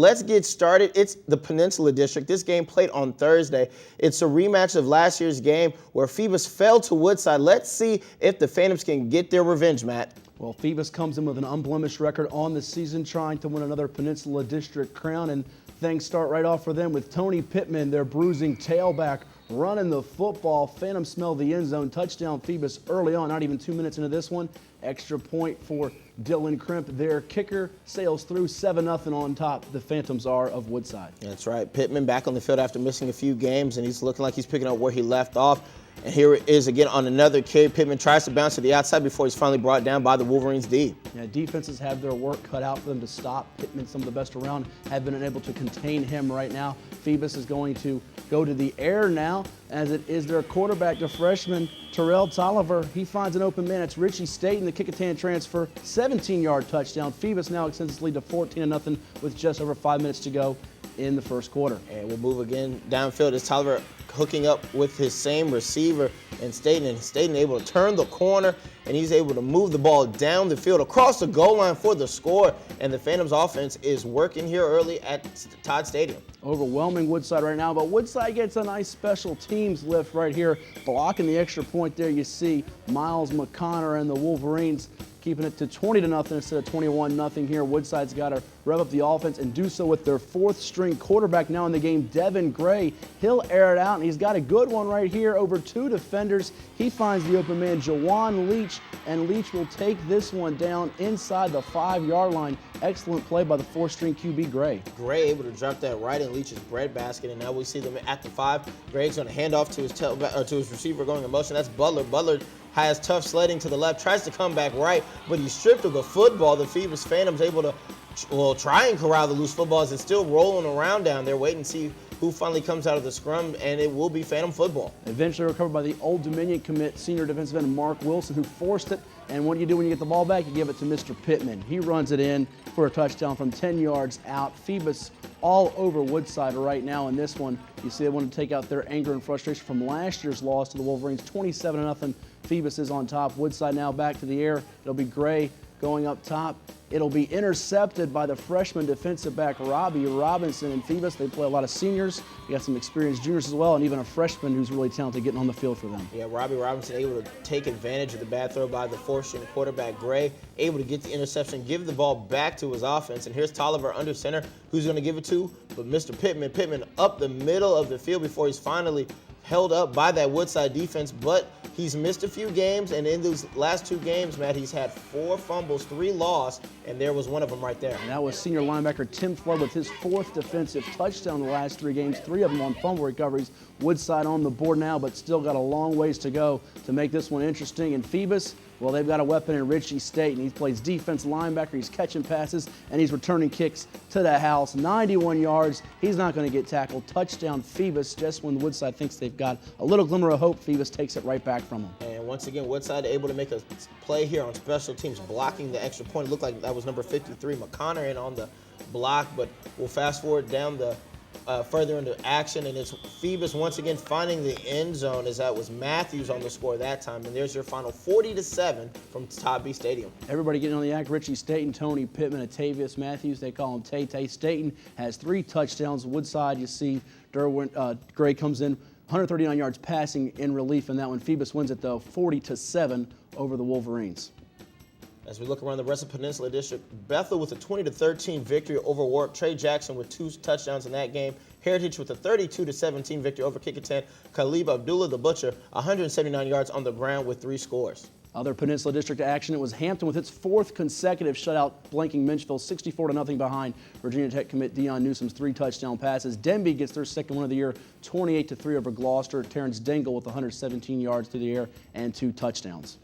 let's get started. It's the Peninsula District. This game played on Thursday. It's a rematch of last year's game where Phoebus fell to Woodside. Let's see if the Phantoms can get their revenge, Matt. Well, Phoebus comes in with an unblemished record on the season, trying to win another Peninsula District crown, and things start right off for them with Tony Pittman, their bruising tailback, running the football. Phantom smelled the end zone. Touchdown Phoebus early on, not even 2 minutes into this one. Extra point for Dylan Crimp. Their kicker sails through 7-0 on top. The Phantoms are of Woodside. That's right. Pittman back on the field after missing a few games, and he's looking like he's picking up where he left off. And here it is again on another carry. Pittman tries to bounce to the outside before he's finally brought down by the Wolverines D. Yeah, defenses have their work cut out for them to stop Pittman. Some of the best around have been able to contain him right now. Phoebus is going to go to the air now, as it is their quarterback, the freshman Terrell Tolliver. He finds an open man. It's Richie Staten, the Kickingham transfer, 17-yard touchdown. Phoebus now extends its lead to 14-0 with just over 5 minutes to go in the first quarter. And we'll move again downfield as Tolliver hooking up with his same receiver and Staten able to turn the corner, and he's able to move the ball down the field across the goal line for the score. And the Phantoms offense is working here early at Todd Stadium. Overwhelming Woodside right now, but Woodside gets a nice special teams lift right here. Blocking the extra point there, you see Miles McConnor and the Wolverines keeping it to 20-0 instead of 21-0 here. Woodside's got to rev up the offense and do so with their fourth-string quarterback now in the game, Devin Gray. He'll air it out, and he's got a good one right here over two defenders. He finds the open man, Jawan Leach, and Leach will take this one down inside the 5-yard line. Excellent play by the fourth-string QB, Gray. Gray able to drop that right in Leach's breadbasket, and now we see them at the 5. Gray's going to hand off to his receiver going in motion. That's Butler. Butler has tough sledding to the left, tries to come back right, but he's stripped of the football. The Phoebus Phantoms able to, try and corral the loose footballs. It's still rolling around down there, waiting to see who finally comes out of the scrum, and it will be Phantom football. Eventually recovered by the Old Dominion commit, senior defensive end Mark Wilson, who forced it. And what do you do when you get the ball back? You give it to Mr. Pittman. He runs it in for a touchdown from 10 yards out. Phoebus all over Woodside right now in this one. You see they want to take out their anger and frustration from last year's loss to the Wolverines, 27-0. Phoebus is on top. Woodside now back to the air. It'll be Gray going up top. It'll be intercepted by the freshman defensive back Robbie Robinson. And Phoebus, they play a lot of seniors. You got some experienced juniors as well, and even a freshman who's really talented getting on the field for them. Yeah, Robbie Robinson able to take advantage of the bad throw by the fourth-string quarterback Gray, able to get the interception, give the ball back to his offense. And here's Tolliver under center. Who's going to give it to? But Mr. Pittman. Pittman up the middle of the field before he's finally held up by that Woodside defense, but he's missed a few games, and in those last 2 games, Matt, he's had 4 fumbles, 3 lost, and there was one of them right there. And that was senior linebacker Tim Flood with his 4th defensive touchdown in the last 3 games, 3 of them on fumble recoveries. Woodside on the board now, but still got a long ways to go to make this one interesting. And Phoebus, well, they've got a weapon in Richie Staten. He plays defense linebacker. He's catching passes, and he's returning kicks to the house. 91 yards. He's not going to get tackled. Touchdown Phoebus. Just when Woodside thinks they've got a little glimmer of hope, Phoebus takes it right back from them. And once again, Woodside able to make a play here on special teams, blocking the extra point. It looked like that was number 53, McConnor, in on the block, but we'll fast forward down the further into action, and it's Phoebus once again finding the end zone, as that was Matthews on the score that time. And there's your final 40-7 from Todd B Stadium. Everybody getting on the act. Richie Staten, Tony Pittman, Atavius Matthews. They call him Tay-Tay. Staten has 3 touchdowns. Woodside, you see Gray comes in 139 yards passing in relief in that one. Phoebus wins it though 40-7 over the Wolverines. As we look around the rest of Peninsula District, Bethel with a 20-13 victory over Warwick. Trey Jackson with 2 touchdowns in that game. Heritage with a 32-17 victory over Kickingham. Khalib Abdullah the Butcher, 179 yards on the ground with 3 scores. Other Peninsula District action, it was Hampton with its 4th consecutive shutout, blanking Minchville 64-0 behind Virginia Tech commit Deion Newsom's 3 touchdown passes. Denby gets their 2nd win of the year, 28-3 over Gloucester. Terrence Dingle with 117 yards through the air and 2 touchdowns.